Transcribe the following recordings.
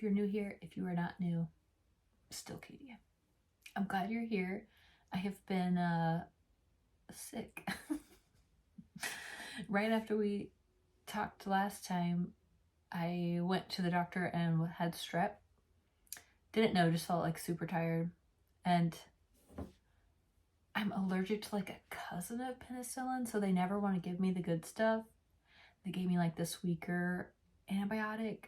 you're new here. If you are not new, still Katie. I'm glad you're here. I have been sick. Right after we talked last time, I went to the doctor and had strep. Didn't know, just felt like super tired. And I'm allergic to like a cousin of penicillin, so they never want to give me the good stuff. They gave me like this weaker antibiotic.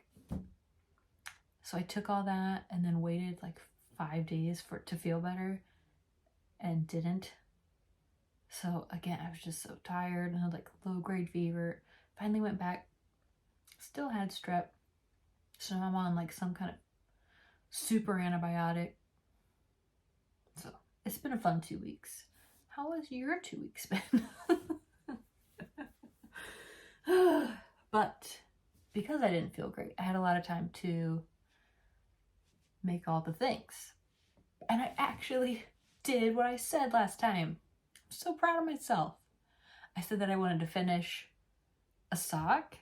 So I took all that and then waited like 5 days for it to feel better and didn't. So again, I was just so tired and had like low grade fever. Finally went back, still had strep. So I'm on like some kind of super antibiotic. So it's been a fun 2 weeks. How has your 2 weeks been? But because I didn't feel great, I had a lot of time to make all the things. And I actually did what I said last time. I'm so proud of myself. I said that I wanted to finish a sock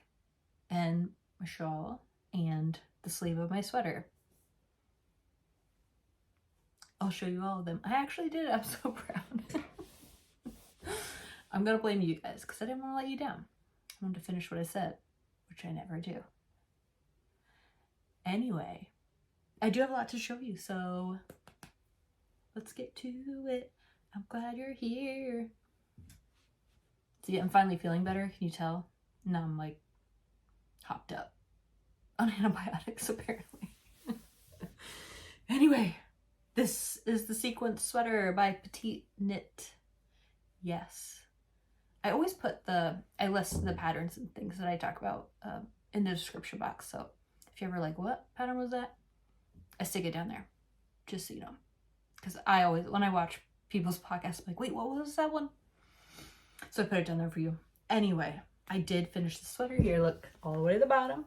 and a shawl and the sleeve of my sweater. I'll show you all of them. I actually did it. I'm so proud. I'm gonna blame you guys because I didn't want to let you down. I wanted to finish what I said, which I never do. Anyway, I do have a lot to show you, so let's get to it. I'm glad you're here. See, I'm finally feeling better. Can you tell? Now I'm like hopped up on antibiotics apparently. Anyway, this is the sequence sweater by Petite Knit. Yes. I always put I list the patterns and things that I talk about in the description box. So if you're ever like, what pattern was that? I stick it down there, just so you know. Because I always, when I watch people's podcasts, I'm like, wait, what was that one? So I put it down there for you. Anyway, I did finish the sweater here. Look, all the way to the bottom.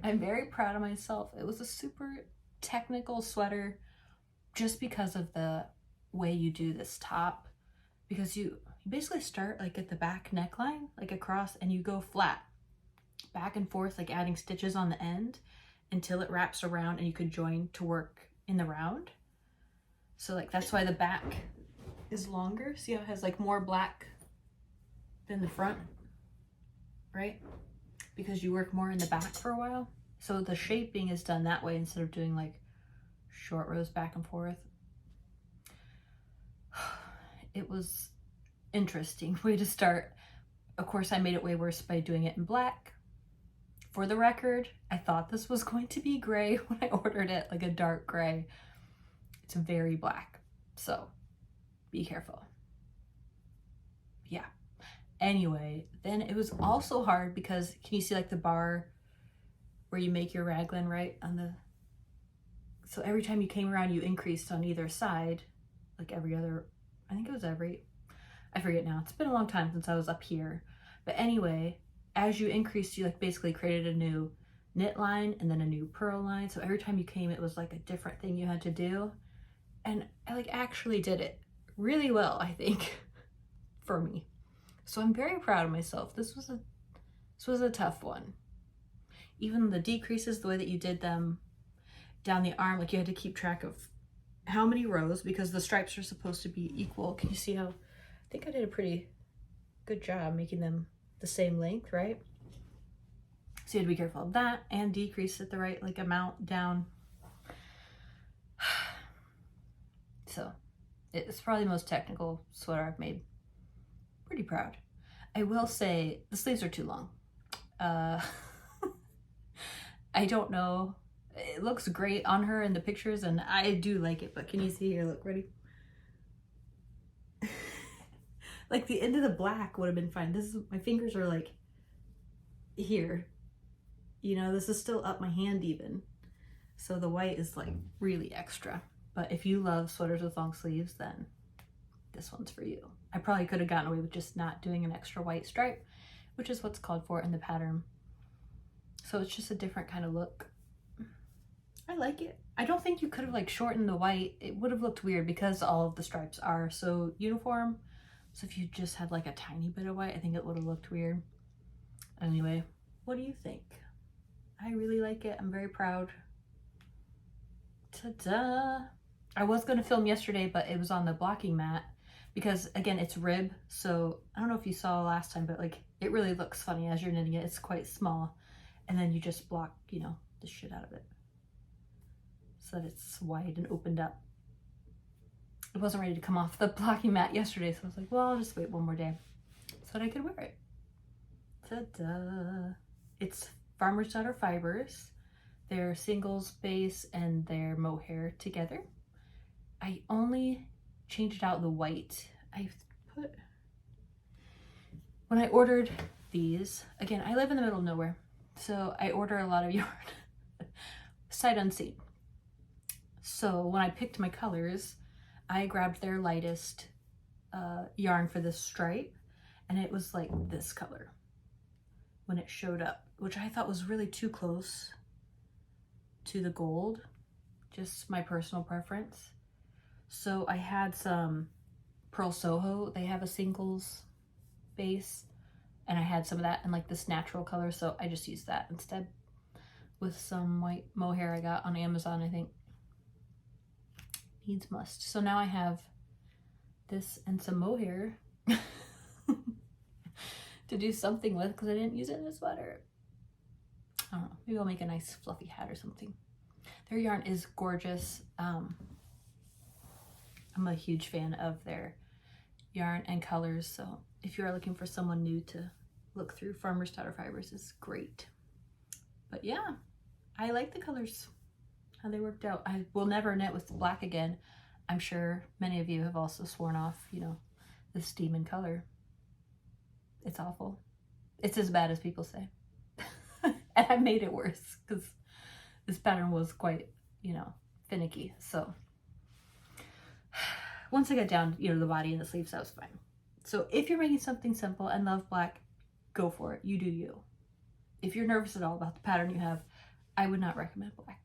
I'm very proud of myself. It was a super technical sweater just because of the way you do this top, because you basically start like at the back neckline, like across, and you go flat back and forth, like adding stitches on the end until it wraps around and you could join to work in the round. So like that's why the back is longer. See how it has like more black than the front, right? Because you work more in the back for a while. So the shaping is done that way instead of doing like short rows back and forth. It was interesting way to start. Of course, I made it way worse by doing it in black. For the record, I thought this was going to be gray when I ordered it, like a dark gray. It's very black, so be careful. Yeah. Anyway, then it was also hard because, can you see like the bar where you make your raglan, right? So every time you came around, you increased on either side, like every other, I think it was I forget now. It's been a long time since I was up here. But anyway, as you increased, you like basically created a new knit line and then a new purl line. So every time you came, it was like a different thing you had to do. And I like actually did it really well, I think, for me. So I'm very proud of myself. This was a tough one. Even the decreases, the way that you did them down the arm, like you had to keep track of how many rows because the stripes are supposed to be equal. Can you see how, I think I did a pretty good job making them the same length, right? So you had to be careful of that and decrease it the right like amount down. So it's probably the most technical sweater I've made. Pretty proud. I will say the sleeves are too long. I don't know. It looks great on her in the pictures and I do like it, but can you see here? Look, ready? Like the end of the black would have been fine. This is, my fingers are like here. You know, this is still up my hand even. So the white is like really extra. But if you love sweaters with long sleeves, then this one's for you. I probably could have gotten away with just not doing an extra white stripe, which is what's called for in the pattern. So it's just a different kind of look. I like it. I don't think you could have like shortened the white. It would have looked weird because all of the stripes are so uniform. So if you just had like a tiny bit of white, I think it would have looked weird. Anyway, What do you think? I really like it. I'm very proud. Ta-da! I was going to film yesterday, but it was on the blocking mat because, again, it's rib. So I don't know if you saw last time, but like it really looks funny as you're knitting it. It's quite small. And then you just block, you know, the shit out of it so that it's wide and opened up. It wasn't ready to come off the blocking mat yesterday, so I was like, well, I'll just wait one more day so that I could wear it. Ta-da! It's Farmer's Daughter fibers. They're singles base and they're mohair together. I only changed out the white. When I ordered these, again, I live in the middle of nowhere, so I order a lot of yarn sight unseen. So when I picked my colors, I grabbed their lightest yarn for this stripe, and it was like this color when it showed up, which I thought was really too close to the gold, just my personal preference. So I had some Purl Soho. They have a singles base, and I had some of that in like this natural color, so I just used that instead with some white mohair I got on Amazon, I think. Needs must. So now I have this and some mohair to do something with because I didn't use it in a sweater. I don't know, maybe I'll make a nice fluffy hat or something. Their yarn is gorgeous. I'm a huge fan of their yarn and colors, so if you are looking for someone new to look through, Farmer's Daughter Fibers is great. But yeah, I like the colors, how they worked out. I will never knit with black again. I'm sure many of you have also sworn off, you know, this demon color. It's awful. It's as bad as people say. And I made it worse because this pattern was quite, you know, finicky. So once I got down, you know, the body and the sleeves, that was fine. So if you're making something simple and love black, go for it. You do you. If you're nervous at all about the pattern you have, I would not recommend black.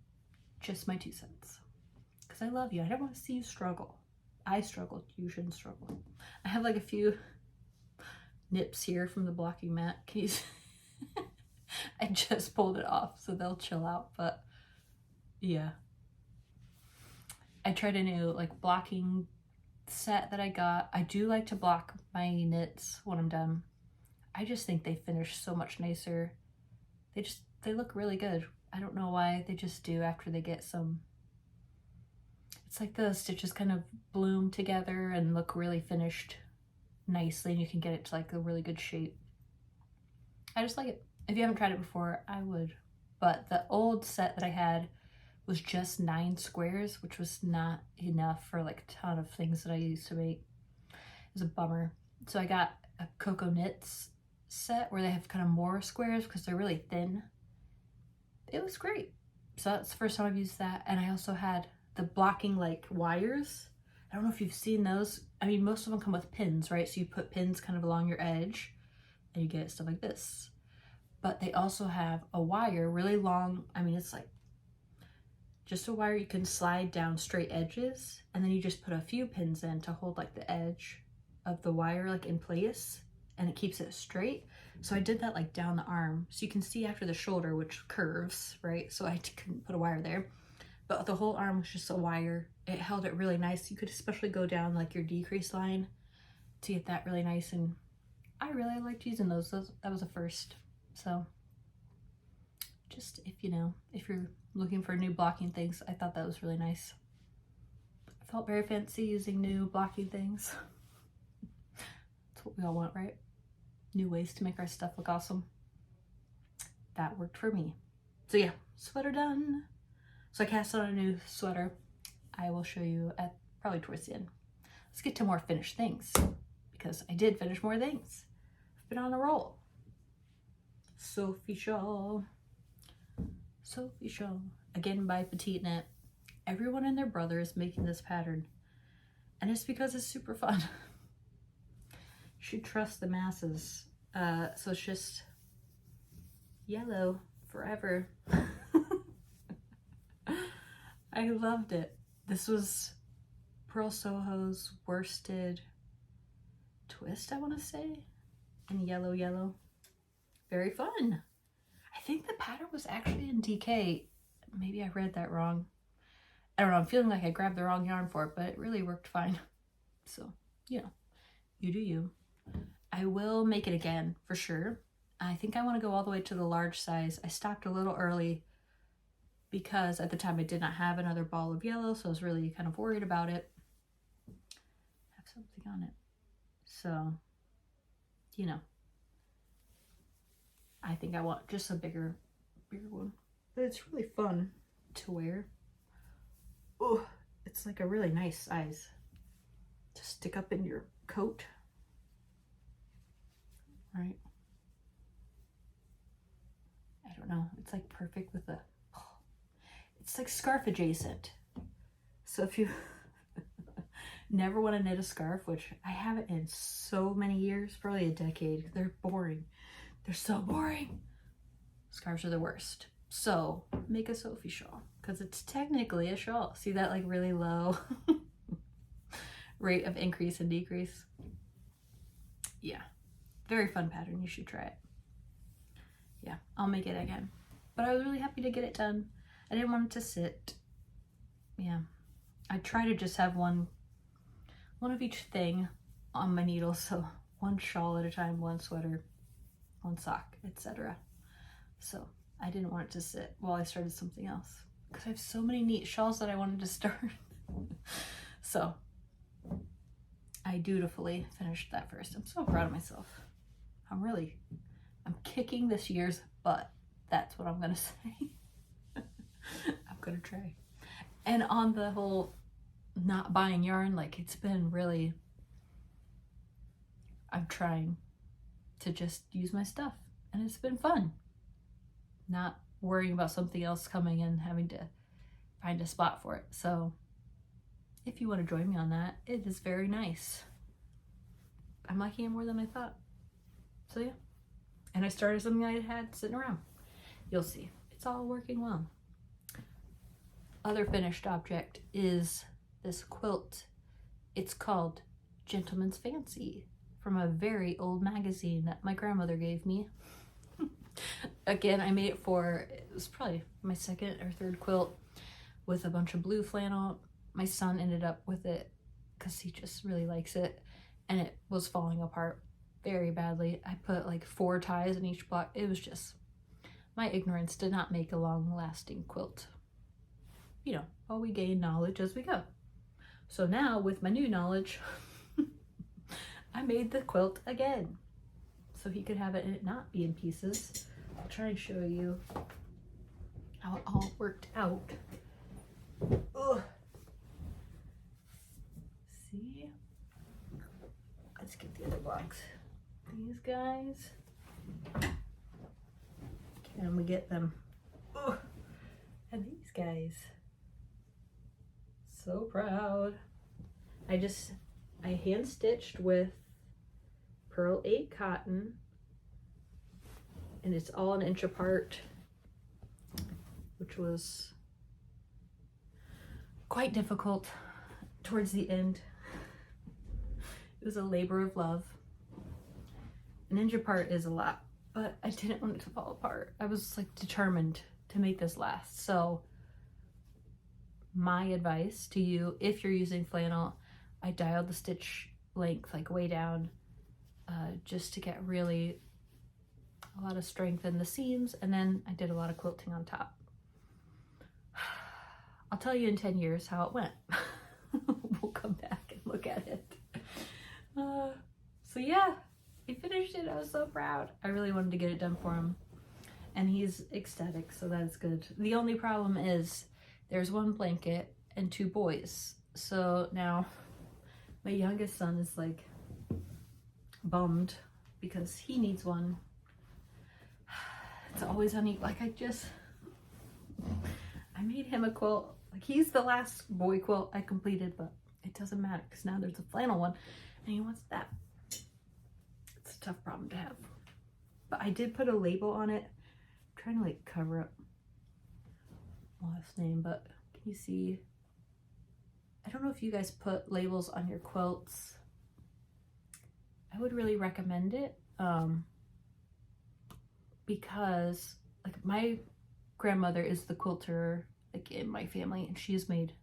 Just my 2 cents. Because I love you. I don't want to see you struggle. I struggled. You shouldn't struggle. I have like a few nips here from the blocking mat. Can you I just pulled it off, so they'll chill out, but yeah. I tried a new like blocking set that I got. I do like to block my knits when I'm done. I just think they finish so much nicer. They look really good. I don't know why, they just do after they get some, it's like the stitches kind of bloom together and look really finished nicely, and you can get it to like a really good shape. I just like it. If you haven't tried it before, I would. But the old set that I had was just 9 squares, which was not enough for like a ton of things that I used to make. It was a bummer. So I got a Cocoa Knits set where they have kind of more squares because they're really thin. It was great. So that's the first time I've used that. And I also had the blocking like wires. I don't know if you've seen those. I mean, most of them come with pins, right? So you put pins kind of along your edge and you get stuff like this. But they also have a wire, really long. I mean, it's like just a wire you can slide down straight edges, and then you just put a few pins in to hold like the edge of the wire like in place, and it keeps it straight. So I did that like down the arm, so you can see after the shoulder, which curves, right? So I couldn't put a wire there, but the whole arm was just a wire. It held it really nice. You could especially go down like your decrease line to get that really nice, and I really liked using those. That was a first. So just if you're looking for new blocking things, I thought that was really nice. I felt very fancy using new blocking things. That's what we all want, right? New ways to make our stuff look awesome. That worked for me. So yeah, sweater done. So I cast on a new sweater. I will show you at probably towards the end. Let's get to more finished things, because I did finish more things. I've been on a roll. Sophie Shawl. Sophie Shawl. Again by Petite Knit. Everyone and their brother is making this pattern, and it's because it's super fun. You should trust the masses. So it's just yellow forever. I loved it. This was Purl Soho's worsted twist, I want to say, in yellow. Very fun. think the pattern was actually in DK. Maybe I read that wrong. I don't know, I'm feeling like I grabbed the wrong yarn for it, but it really worked fine. So, you know, you do you. I will make it again for sure. I think I want to go all the way to the large size. I stopped a little early because at the time I did not have another ball of yellow, so I was really kind of worried about it. Have something on it. So, you know, I think I want just a bigger one. But it's really fun to wear. Oh, it's like a really nice size to stick up in your coat. Right? I don't know. It's like perfect with the, it's like scarf adjacent. So if you never want to knit a scarf, which I haven't in so many years, probably a decade, they're boring. They're so boring. Scarves are the worst. So make a Sophie shawl because it's technically a shawl. See that like really low rate of increase and decrease? Yeah, very fun pattern. You should try it. Yeah, I'll make it again. But I was really happy to get it done. I didn't want it to sit. Yeah, I try to just have one of each thing on my needle. So one shawl at a time, one sweater, one sock, etc. So I didn't want it to sit while I started something else because I have so many neat shawls that I wanted to start. So I dutifully finished that first. I'm so proud of myself. I'm kicking this year's butt. That's what I'm gonna say. I'm gonna try. And on the whole not buying yarn, like it's been really, I'm trying to just use my stuff and it's been fun. Not worrying about something else coming and having to find a spot for it. So if you want to join me on that, it is very nice. I'm liking it more than I thought. So yeah. And I started something I had sitting around. You'll see. It's all working well. Other finished object is this quilt. It's called Gentleman's Fancy from a very old magazine that my grandmother gave me. Again, I made it was probably my second or third quilt with a bunch of blue flannel. My son ended up with it because he just really likes it, and it was falling apart very badly. I put like 4 ties in each block. It was just, my ignorance did not make a long-lasting quilt. You know, well, we gain knowledge as we go. So now with my new knowledge, I made the quilt again so he could have it and it not be in pieces. I'll try and show you how it all worked out. Ugh. See? Let's get the other blocks. These guys. Can we get them? Ugh. And these guys. So proud. I hand stitched with Purl 8 cotton, and it's all an inch apart, which was quite difficult towards the end. It was a labor of love. An inch apart is a lot, but I didn't want it to fall apart. I was like determined to make this last. So my advice to you, if you're using flannel, I dialed the stitch length like way down just to get really a lot of strength in the seams, and then I did a lot of quilting on top. I'll tell you in 10 years how it went. We'll come back and look at it. So yeah, he finished it. I was so proud. I really wanted to get it done for him, and he's ecstatic, so that's good. The only problem is there's 1 blanket and 2 boys. So now my youngest son is like bummed because he needs one. It's always unequal. Like I made him a quilt. Like he's the last boy quilt I completed, but it doesn't matter because now there's a flannel one and he wants that. It's a tough problem to have. But I did put a label on it. I'm trying to like cover up last name, but can you see? I don't know if you guys put labels on your quilts. I would really recommend it because like my grandmother is the quilter like in my family, and she has made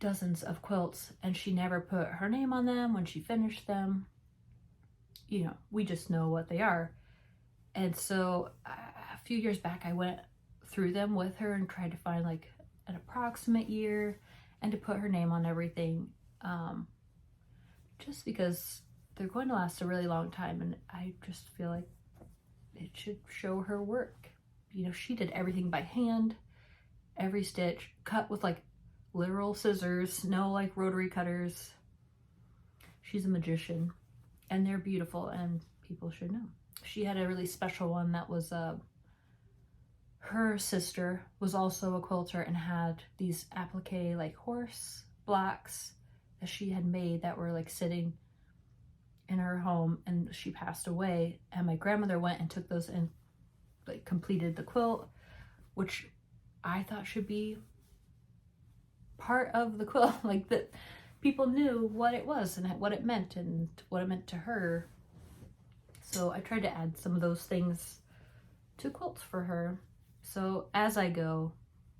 dozens of quilts, and she never put her name on them when she finished them. You know, we just know what they are. And so a few years back I went through them with her and tried to find like an approximate year and to put her name on everything, just because they're going to last a really long time, and I just feel like it should show her work. You know, she did everything by hand, every stitch, cut with like literal scissors, no like rotary cutters. She's a magician, and they're beautiful, and people should know. She had a really special one that was her sister was also a quilter and had these appliqué like horse blocks that she had made that were like sitting in her home, and she passed away, and my grandmother went and took those and like completed the quilt, which I thought should be part of the quilt, like that people knew what it was and what it meant and what it meant to her. So I tried to add some of those things to quilts for her. So as I go,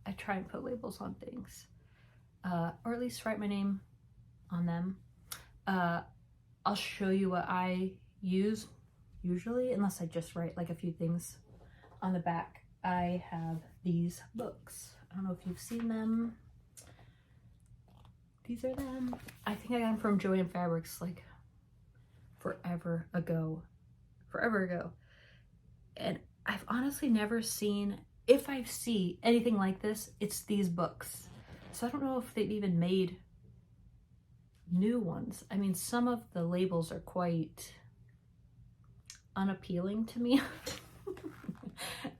I try and put labels on things, or at least write my name on them. I'll show you what I use usually, unless I just write like a few things on the back. I have these books. I don't know if you've seen them. These are them. I think I got them from Joann Fabrics like forever ago. And I've honestly never seen, if I see anything like this, it's these books. So I don't know if they've even made new ones. I mean, some of the labels are quite unappealing to me.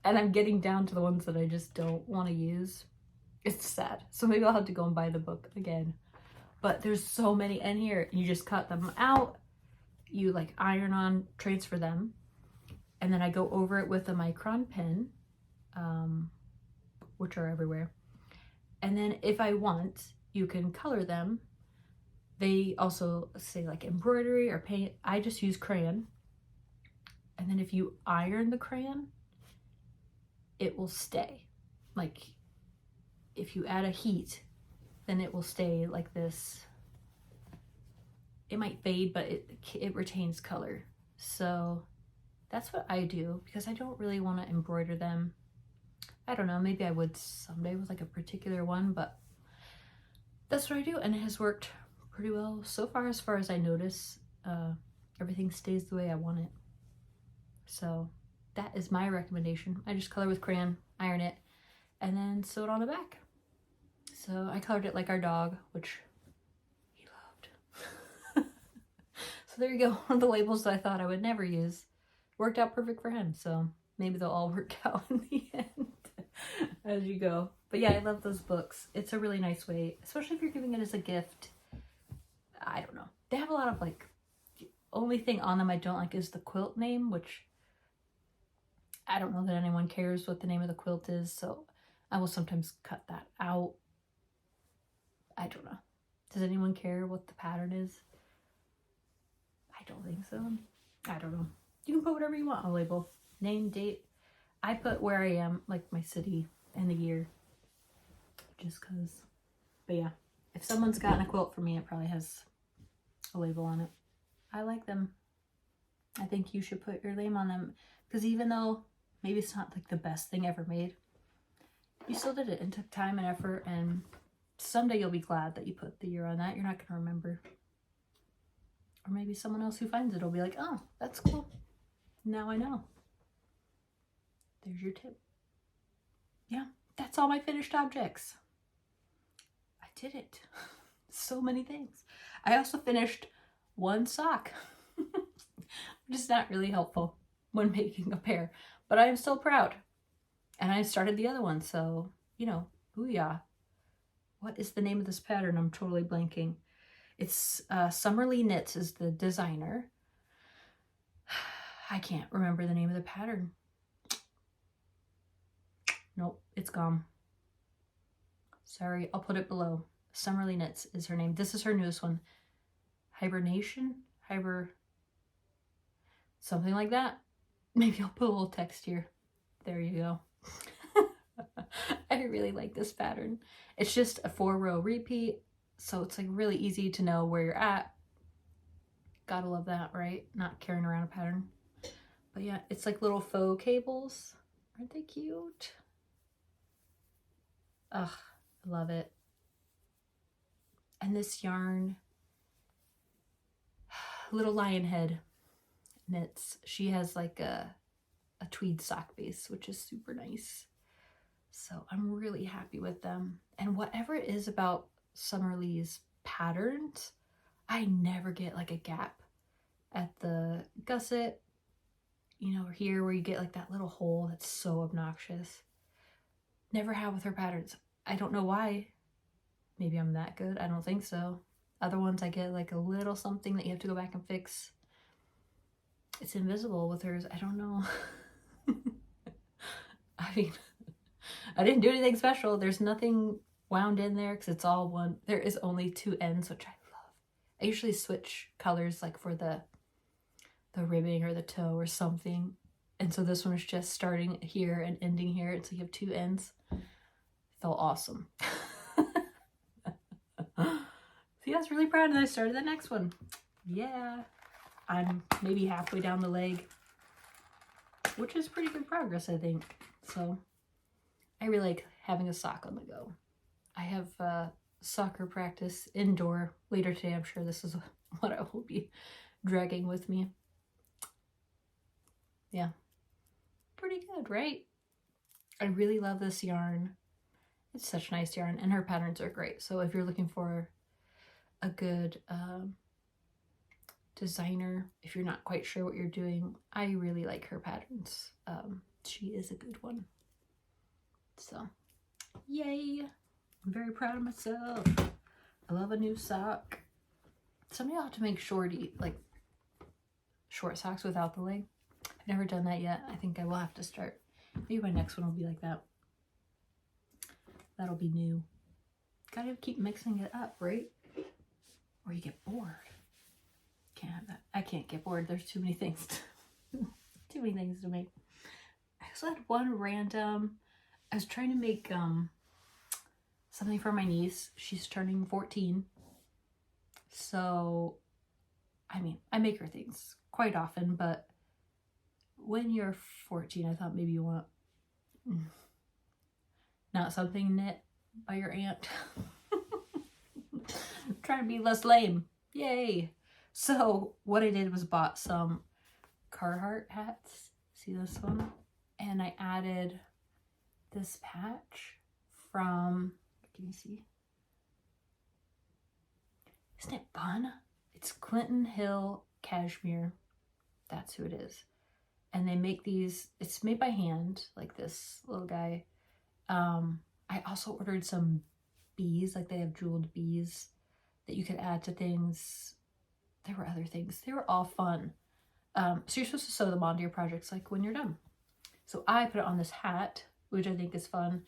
And I'm getting down to the ones that I just don't want to use. It's sad. So maybe I'll have to go and buy the book again. But there's so many in here. You just cut them out. You like iron on, transfer them. And then I go over it with a micron pen, which are everywhere. And then if I want, you can color them. They also say like embroidery or paint. I just use crayon. And then if you iron the crayon, it will stay. Like if you add a heat, then it will stay like this. It might fade, but it retains color. So that's what I do, because I don't really want to embroider them. I don't know, maybe I would someday with like a particular one, but that's what I do, and it has worked pretty well so far as I notice. Everything stays the way I want it. So that is my recommendation. I just color with crayon, iron it, and then sew it on the back. So I colored it like our dog, which he loved. So there you go, one of the labels that I thought I would never use. Worked out perfect for him, so maybe they'll all work out in the end as you go. But yeah, I love those books. It's a really nice way, especially if you're giving it as a gift. I don't know. They have a lot of like, the only thing on them I don't like is the quilt name, which I don't know that anyone cares what the name of the quilt is, so I will sometimes cut that out. I don't know. Does anyone care what the pattern is? I don't think so. I don't know. You can put whatever you want on a label. Name, date. I put where I am, like my city and the year. Just cause. But yeah, if someone's gotten a quilt for me, it probably has a label on it. I like them. I think you should put your name on them. Because even though maybe it's not like the best thing ever made, you still did it and took time and effort, and someday you'll be glad that you put the year on that. You're not going to remember. Or maybe someone else who finds it will be like, oh, that's cool. Now I know. There's your tip. Yeah, that's all my finished objects. I did it. So many things. I also finished one sock, which is not really helpful when making a pair, but I am still proud. And I started the other one, so, you know, booyah. What is the name of this pattern? I'm totally blanking. It's Summerly Knits is the designer. I can't remember the name of the pattern. Nope, it's gone. Sorry, I'll put it below. Summerly Knits is her name. This is her newest one. Hibernation? Something like that. Maybe I'll put a little text here. There you go. I really like this pattern. It's just a 4-row repeat, so it's like really easy to know where you're at. Gotta love that, right? Not carrying around a pattern. But yeah, it's like little faux cables. Aren't they cute? Ugh, I love it. And this yarn, little LionHead knits. She has like a tweed sock base, which is super nice. So I'm really happy with them. And whatever it is about Summerlee's patterns, I never get like a gap at the gusset, you know, here where you get like that little hole that's so obnoxious. Never have with her patterns. I don't know why. Maybe I'm that good. I don't think so. Other ones I get like a little something that you have to go back and fix. It's invisible with hers. I don't know. I mean, I didn't do anything special. There's nothing wound in there because it's all one. There is only 2 ends, which I love. I usually switch colors like for the ribbing or the toe or something. And so this one is just starting here and ending here. And so you have 2 ends. Felt awesome. See, I was really proud and I started the next one. Yeah. I'm maybe halfway down the leg, which is pretty good progress, I think. So I really like having a sock on the go. I have soccer practice indoor later today. I'm sure this is what I will be dragging with me. Yeah, pretty good, right? I really love this yarn. It's such nice yarn and her patterns are great. So if you're looking for a good designer, if you're not quite sure what you're doing, I really like her patterns. She is a good one. So yay, I'm very proud of myself. I love a new sock. Someday I'll have to make short socks without the leg. I've never done that yet. I think I will have to start. Maybe my next one will be like that. That'll be new. Gotta keep mixing it up, right? Or you get bored. Can't have that. I can't get bored. There's too many things. Too many things to make. I also had one random. I was trying to make something for my niece. She's turning 14. So, I mean, I make her things quite often, but when you're 14, I thought maybe you want not something knit by your aunt. Trying to be less lame. Yay. So what I did was bought some Carhartt hats. See this one? And I added this patch from, can you see? Isn't it fun? It's Clinton Hill Cashmere. That's who it is. And they make these, it's made by hand, like this little guy. I also ordered some bees, like they have jeweled bees that you could add to things. There were other things. They were all fun. So you're supposed to sew them onto your projects like when you're done. So I put it on this hat, which I think is fun.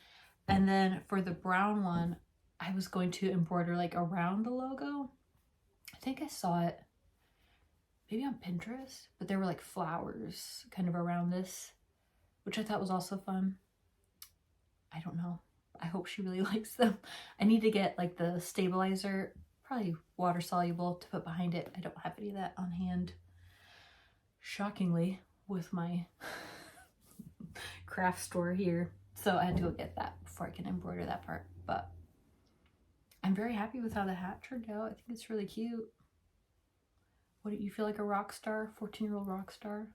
And then for the brown one, I was going to embroider like around the logo. I think I saw it maybe on Pinterest, but there were like flowers kind of around this, which I thought was also fun. I don't know. I hope she really likes them. I need to get like the stabilizer, probably water soluble, to put behind it. I don't have any of that on hand. Shockingly, with my craft store here. So I had to go get that before I can embroider that part. But I'm very happy with how the hat turned out. I think it's really cute. What, do you feel like a rock star? 14-year-old rock star?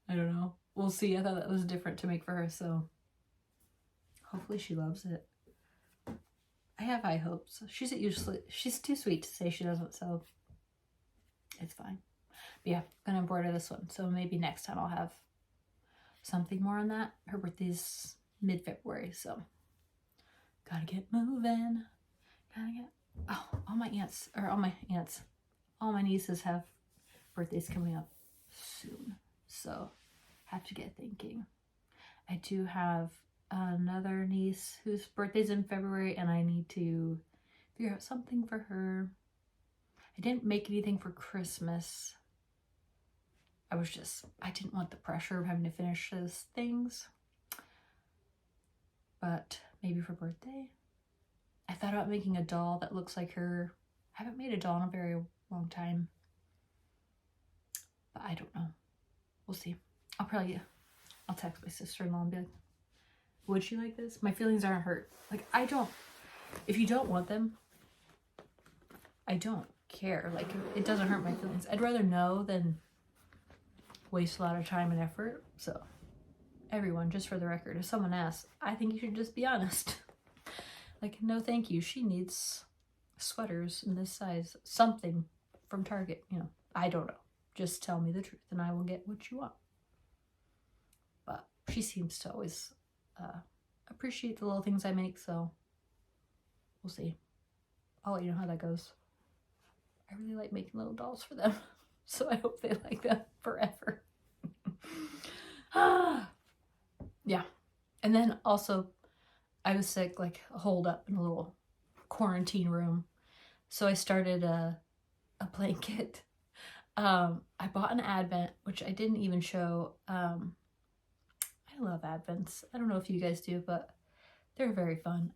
I don't know. We'll see. I thought that was different to make for her, so hopefully she loves it. I have high hopes. She's too sweet to say she doesn't, so it's fine. But yeah, I'm gonna embroider this one, so maybe next time I'll have something more on that. Her birthday's mid-February, so gotta get moving. All my nieces have birthdays coming up soon, so have to get thinking. I do have another niece whose birthday's in February, and I need to figure out something for her. I didn't make anything for Christmas I didn't want the pressure of having to finish those things. But maybe for birthday. I thought about making a doll that looks like her. I haven't made a doll in a very long time. But I don't know. We'll see. I'll text my sister-in-law and be like, would she like this? My feelings aren't hurt. Like, if you don't want them, I don't care. Like, it doesn't hurt my feelings. I'd rather know than waste a lot of time and effort. So, everyone, just for the record, if someone asks, I think you should just be honest. Like, no thank you. She needs sweaters in this size. Something from Target, you know. I don't know. Just tell me the truth and I will get what you want. But she seems to always appreciate the little things I make, so we'll see. I'll let you know how that goes. I really like making little dolls for them, so I hope they like them forever. Yeah. And then also, I was sick, like holed up in a little quarantine room. So I started a blanket. I bought an Advent, which I didn't even show. I love Advents. I don't know if you guys do, but they're very fun.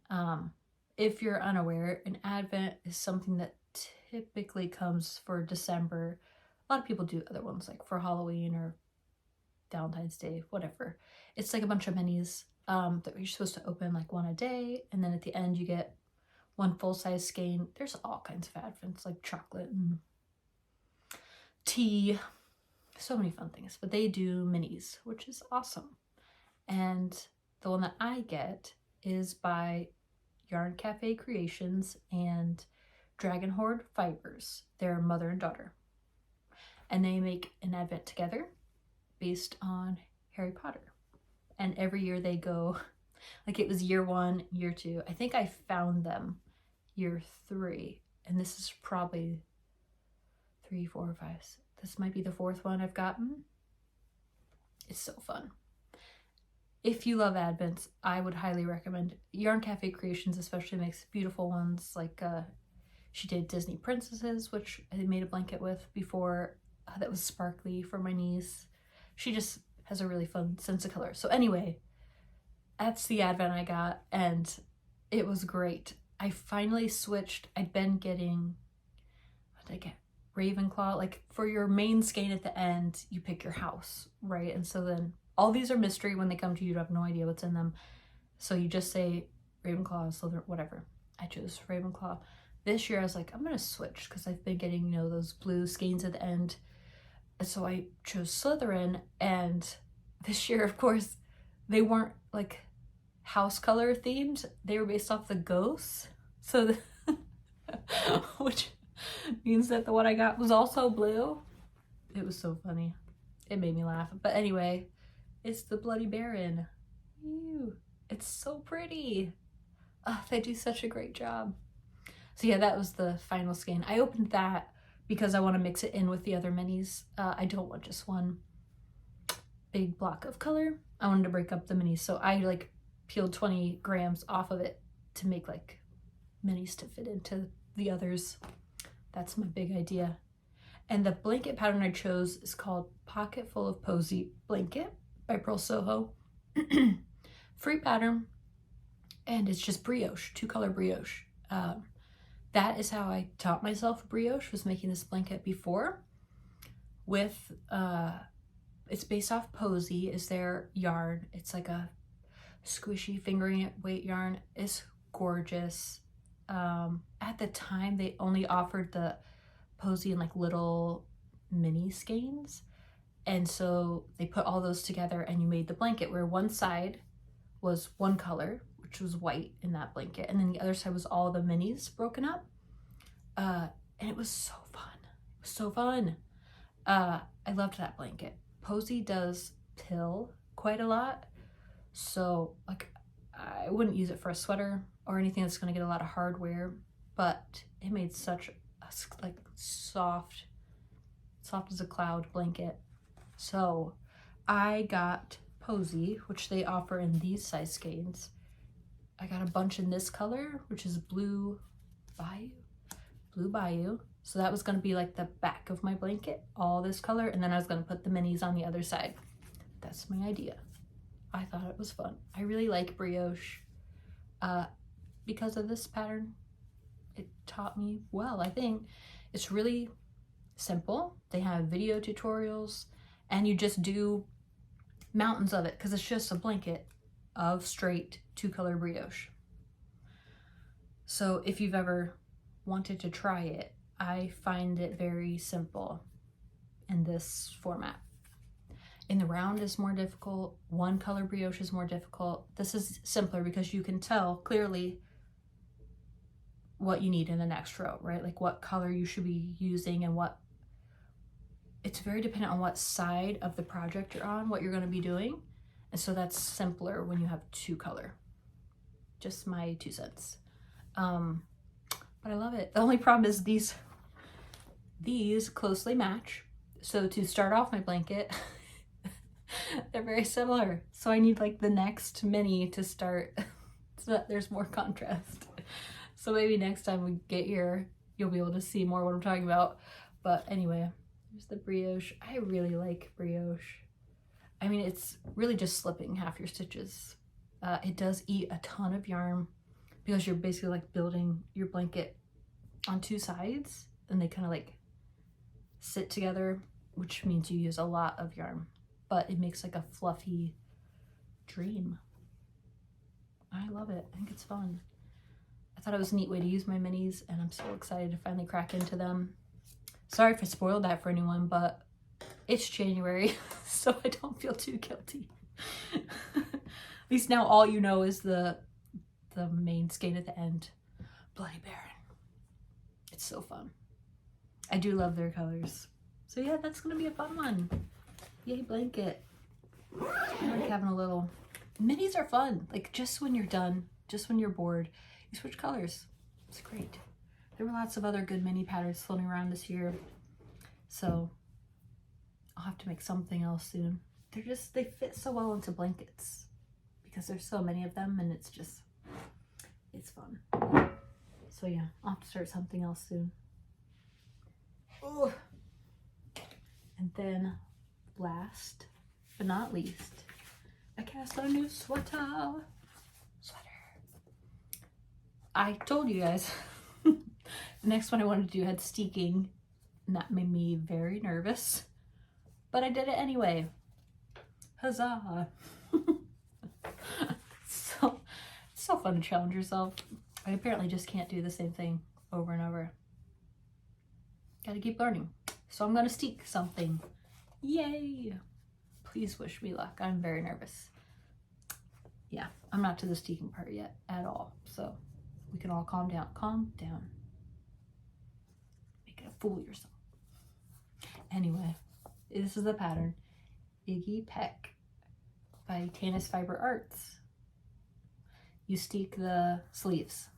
If you're unaware, an Advent is something that typically comes for December. A lot of people do other ones like for Halloween or Valentine's Day, whatever. It's like a bunch of minis that you're supposed to open like one a day, and then at the end you get one full-size skein. There's all kinds of Advents like chocolate and tea, so many fun things, but they do minis, which is awesome. And the one that I get is by Yarn Cafe Creations and Dragon Hoard Fibers. They're mother and daughter, and they make an Advent together based on Harry Potter. And every year they go, like it was year 1, year 2. I think I found them year 3, and this is probably 3, 4, 5. This might be the 4th one I've gotten. It's so fun. If you love Advents, I would highly recommend. Yarn Cafe Creations especially makes beautiful ones. Like she did Disney Princesses, which I made a blanket with before. That was sparkly for my niece. She just has a really fun sense of color. So anyway, that's the Advent I got, and it was great. I finally switched. I'd been getting, what did I get? Ravenclaw. Like for your main skein at the end, you pick your house, right? And so then all these are mystery. When they come to you, you have no idea what's in them. So you just say Ravenclaw, Slytherin, whatever. I chose Ravenclaw. This year I was like, I'm gonna switch because I've been getting, you know, those blue skeins at the end. And so I chose Slytherin, and this year, of course, they weren't like house color themed. They were based off the ghosts. So, which means that the one I got was also blue. It was so funny. It made me laugh. But anyway, it's the Bloody Baron. Ew. It's so pretty. They do such a great job. So yeah, that was the final skein. I opened that because I want to mix it in with the other minis. I don't want just one big block of color. I wanted to break up the minis. So I like peeled 20 grams off of it to make like minis to fit into the others. That's my big idea. And the blanket pattern I chose is called Pocket Full of Posy Blanket by Purl Soho. Free pattern, and it's just brioche, 2-color brioche. That is how I taught myself brioche, was making this blanket before. With, it's based off Posy, is their yarn. It's like a squishy fingering weight yarn. It's gorgeous. At the time, they only offered the Posy in like little mini skeins. And so they put all those together and you made the blanket where one side was one color, which was white in that blanket, and then the other side was all the minis broken up. And it was so fun. It was so fun. I loved that blanket. Posy does pill quite a lot, so like I wouldn't use it for a sweater or anything that's going to get a lot of hardware, but it made such a like soft as a cloud blanket. So I got Posy, which they offer in these size skeins. I got a bunch in this color, which is Blue Bayou. So that was going to be like the back of my blanket, all this color, and then I was going to put the minis on the other side. That's my idea. I thought it was fun. I really like brioche because of this pattern. It taught me well, I think. It's really simple. They have video tutorials, and you just do mountains of it because it's just a blanket of straight 2-color brioche. So if you've ever wanted to try it, I find it very simple in this format. In the round is more difficult. 1-color brioche is more difficult. This is simpler because you can tell clearly what you need in the next row, right? Like what color you should be using and what. It's very dependent on what side of the project you're on, what you're going to be doing. And so that's simpler when you have 2-color. Just my 2 cents. But I love it. The only problem is these closely match. So to start off my blanket, they're very similar. So I need like the next mini to start so that there's more contrast. So maybe next time we get here, you'll be able to see more what I'm talking about. But anyway, here's the brioche. I really like brioche. I mean, it's really just slipping half your stitches. It does eat a ton of yarn because you're basically like building your blanket on 2 sides and they kind of like sit together, which means you use a lot of yarn, but it makes like a fluffy dream. I love it. I think it's fun. I thought it was a neat way to use my minis, and I'm so excited to finally crack into them. Sorry if I spoiled that for anyone, but it's January, so I don't feel too guilty. At least now all you know is the main skate at the end. Bloody Baron. It's so fun. I do love their colors. So yeah, that's gonna be a fun one. Yay, blanket. I like having a little. Minis are fun. Like just when you're done, just when you're bored, you switch colors. It's great. There were lots of other good mini patterns floating around this year. So I'll have to make something else soon. They fit so well into blankets because there's so many of them, and it's fun. So yeah, I'll have to start something else soon. Ooh. And then last but not least, I cast a new sweater. I told you guys the next one I wanted to do had steeking, and that made me very nervous, but I did it anyway. Huzzah. So it's so fun to challenge yourself. I apparently just can't do the same thing over and over. Gotta keep learning. So I'm gonna steek something. Yay! Please wish me luck. I'm very nervous. Yeah, I'm not to the steeking part yet at all, so we can all calm down. Calm down. Make it a fool of yourself. Anyway, this is the pattern. Iggy Peck by Tanis Fiber Arts. You steek the sleeves.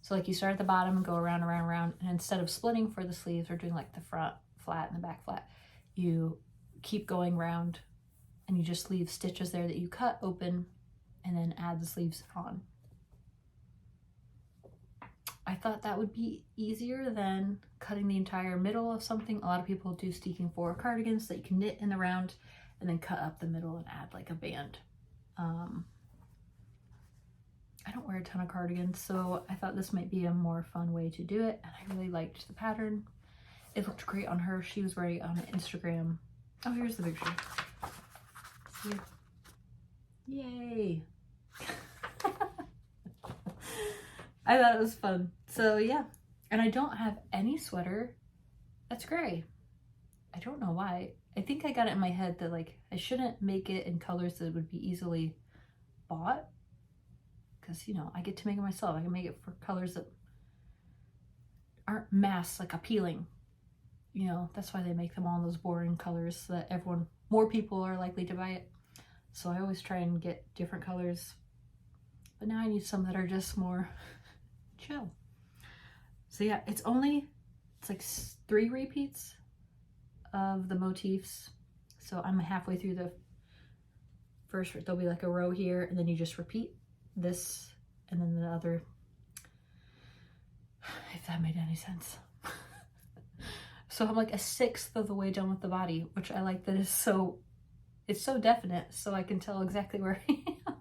So like you start at the bottom and go around, and instead of splitting for the sleeves or doing like the front flat and the back flat, you keep going round and you just leave stitches there that you cut open and then add the sleeves on. I thought that would be easier than cutting the entire middle of something. A lot of people do steeking for cardigans that you can knit in the round and then cut up the middle and add like a band. I don't wear a ton of cardigans, so I thought this might be a more fun way to do it, and I really liked the pattern. It looked great on her. She was wearing it on Instagram. Oh, here's the picture. See? Yay! I thought it was fun. So yeah, and I don't have any sweater that's gray. I don't know why. I think I got it in my head that like I shouldn't make it in colors that would be easily bought, because you know I get to make it myself. I can make it for colors that aren't mass like appealing. You know, that's why they make them all in those boring colors so that more people are likely to buy it. So I always try and get different colors, but now I need some that are just more chill. So yeah, it's like 3 repeats of the motifs. So I'm halfway through the first, there'll be like a row here, and then you just repeat this and then the other, if that made any sense. So I'm like a sixth of the way done with the body, which I like that it's so definite, so I can tell exactly where I am.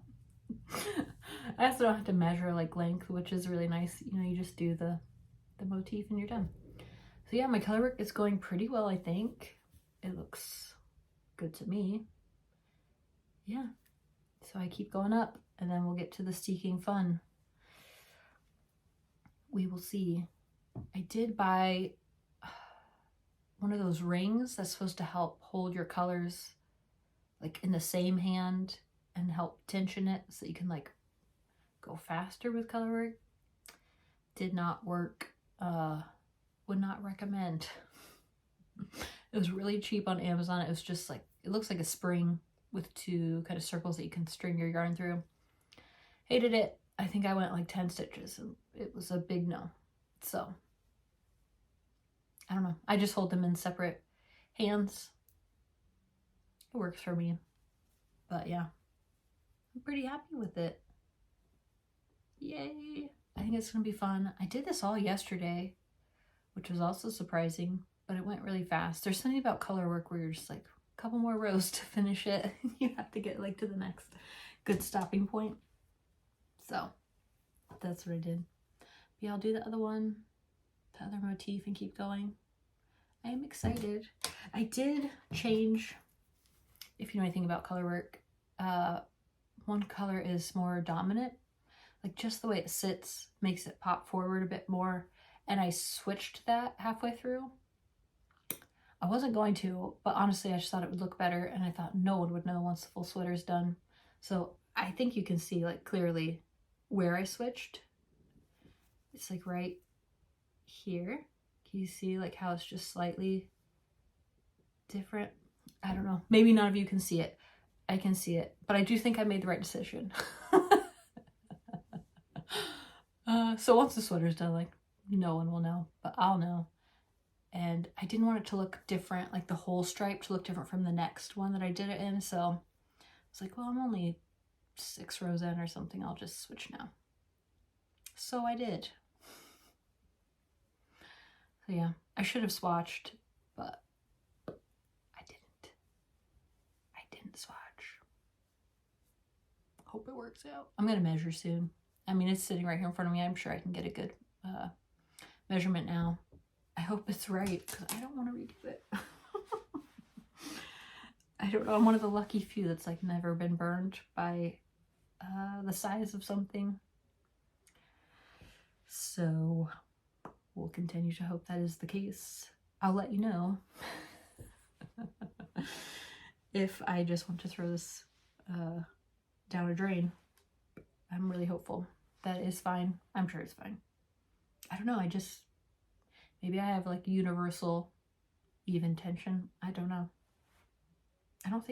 I also don't have to measure like length, which is really nice. You know, you just do the motif and you're done. So yeah, my color work is going pretty well, I think. It looks good to me. Yeah. So I keep going up, and then we'll get to the steeking fun. We will see. I did buy one of those rings that's supposed to help hold your colors like in the same hand and help tension it so you can like go faster with color work. Did not work. Would not recommend. It was really cheap on Amazon. It was just like, it looks like a spring with two kind of circles that you can string your yarn through. Hated it. I think I went like 10 stitches and it was a big no. So I don't know. I just hold them in separate hands. It works for me. But yeah, I'm pretty happy with it. Yay. I think it's going to be fun. I did this all yesterday, which was also surprising, but it went really fast. There's something about color work where you're just like, a couple more rows to finish it. You have to get like to the next good stopping point. So that's what I did. Yeah, I'll do the other one, the other motif, and keep going. I am excited. I did change, if you know anything about color work, one color is more dominant. Like just the way it sits makes it pop forward a bit more. And I switched that halfway through. I wasn't going to, but honestly, I just thought it would look better. And I thought no one would know once the full sweater is done. So I think you can see like clearly where I switched. It's like right here. Can you see like how it's just slightly different? I don't know. Maybe none of you can see it. I can see it, but I do think I made the right decision. So once the sweater's done, like no one will know, but I'll know. And I didn't want it to look different, like the whole stripe to look different from the next one that I did it in. So I was like, well, I'm only 6 rows in or something. I'll just switch now. So I did. So yeah, I should have swatched, but I didn't. I didn't swatch. Hope it works out. I'm going to measure soon. I mean, it's sitting right here in front of me. I'm sure I can get a good measurement now. I hope it's right because I don't want to redo it. I don't know. I'm one of the lucky few that's like never been burned by the size of something. So we'll continue to hope that is the case. I'll let you know if I just want to throw this down a drain. I'm really hopeful that is fine. I'm sure it's fine. I don't know. Maybe I have like universal even tension. I don't know.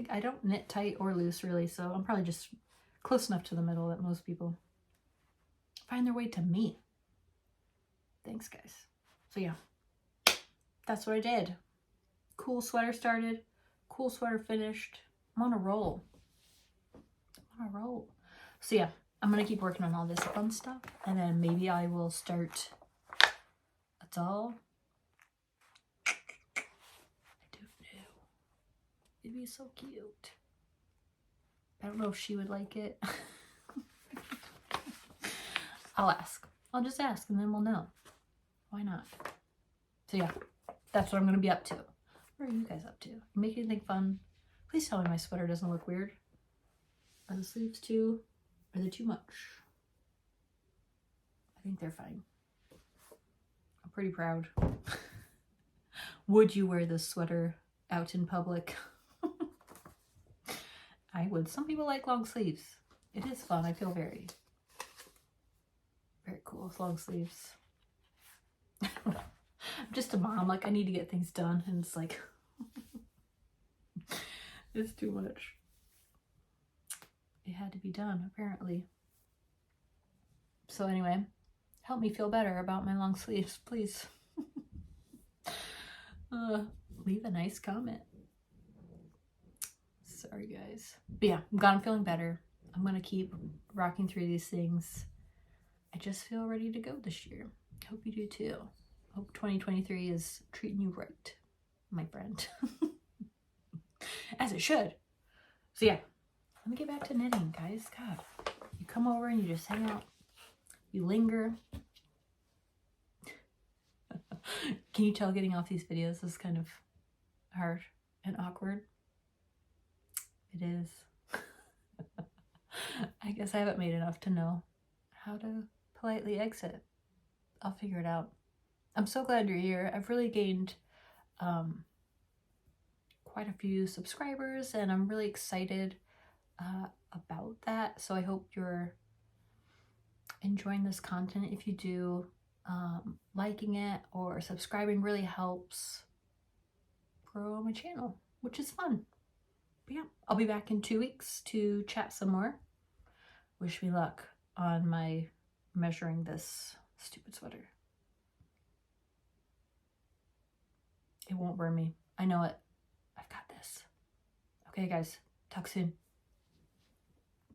I don't knit tight or loose really, so I'm probably just close enough to the middle that most people find their way to me. Thanks, guys. So yeah, that's what I did. Cool sweater started, cool sweater finished. I'm on a roll. So yeah, I'm gonna keep working on all this fun stuff, and then maybe I will start a doll. I don't know. It'd be so cute. I don't know if she would like it. I'll ask. I'll just ask and then we'll know. Why not? So yeah, that's what I'm going to be up to. What are you guys up to? You make anything fun? Please tell me my sweater doesn't look weird. Are the sleeves too? Are they too much? I think they're fine. I'm pretty proud. Would you wear this sweater out in public? I would. Some people like long sleeves. It is fun. I feel very cool with long sleeves. I'm just a mom. Like, I need to get things done. And it's like, it's too much. It had to be done, apparently. So anyway, help me feel better about my long sleeves, please. Leave a nice comment. Sorry, guys. But yeah, I'm glad I'm feeling better. I'm going to keep rocking through these things. I just feel ready to go this year. I hope you do too. Hope 2023 is treating you right, my friend. As it should. So yeah, let me get back to knitting, guys. God, you come over and you just hang out. You linger. Can you tell getting off these videos is kind of hard and awkward? It is. I guess I haven't made enough to know how to politely exit. I'll figure it out. I'm so glad you're here. I've really gained quite a few subscribers, and I'm really excited about that. So I hope you're enjoying this content. If you do, liking it or subscribing really helps grow my channel, which is fun. But yeah, I'll be back in 2 weeks to chat some more. Wish me luck on my measuring this stupid sweater. It won't burn me. I know it. I've got this. Okay, guys. Talk soon.